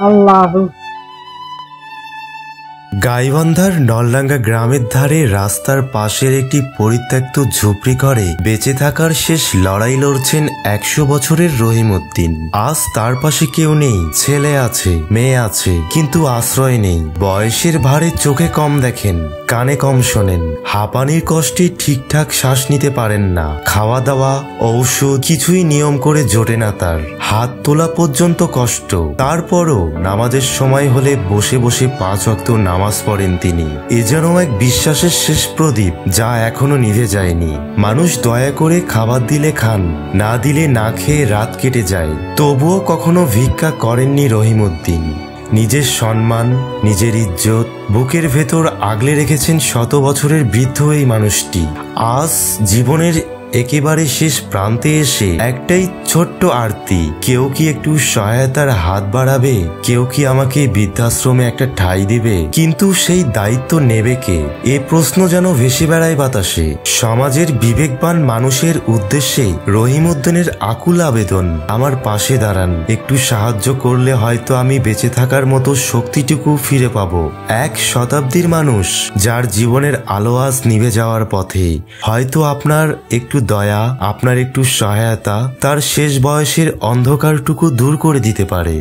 আল্লাহু। গাইবান্ধার নলডাঙ্গা গ্রামের ধারে রাস্তার পাশের একটি পরিত্যক্ত ঝুপড়ি ঘরে বেঁচে থাকার শেষ লড়াই লড়ছেন 100 বছরের রহিমউদ্দিন। আজ তার পাশে কেউ নেই, ছেলে আছে, মেয়ে আছে, কিন্তু আশ্রয় নেই। বয়সের ভারে চোখে কম দেখেন, কানে কম শোনেন, হাঁপানির কষ্টে ঠিকঠাক শ্বাস নিতে পারেন না। খাওয়া দাওয়া, ঔষধ কিছুই নিয়ম করে জোটে না তার। হাত তোলা পর্যন্ত কষ্ট। তারপরও নামাজের সময় হলে বসে বসে 5 ওয়াক্ত নামাজ পড়েন তিনি। এ যেন এক বিশ্বাসের শেষ প্রদীপ, যা এখনো নিভে যায়নি। মানুষ দয়া করে খাবার দিলে খান, না দিলে না খেয়ে রাত কেটে যায়। তবুও কখনো ভিক্ষা করেননি রহিমউদ্দিন। নিজের সম্মান, নিজের ইজ্জত বুকের ভেতর আগলে রেখেছেন 100 বছরের বৃদ্ধ এই মানুষটি। আজ জীবনের একেবারে শেষ প্রান্তে এসে একটাই ছোট্ট আরতি, কেউ কি একটু সহায়তার হাত বাড়াবে? কেউ কি আমাকে বৃদ্ধাশ্রমে একটা ঠাঁই দিবে? কিন্তু সেই দায়িত্ব নেবে কে? এ প্রশ্ন যেন ভেসে বেড়ায় বাতাসে। সমাজের বিবেকবান মানুষের উদ্দেশ্যে রহিমউদ্দিনের আকুল আবেদন, আমার পাশে দাঁড়ান। একটু সাহায্য করলে হয়তো আমি বেঁচে থাকার মতো শক্তিটুকু ফিরে পাবো। 1 শতাব্দীর মানুষ, যার জীবনের আলো আজ নিভে যাওয়ার পথে। হয়তো আপনার একটু দয়া, আপনার একটু সহায়তা তার শেষ বয়সের অন্ধকারটুকু দূর করে দিতে পারে।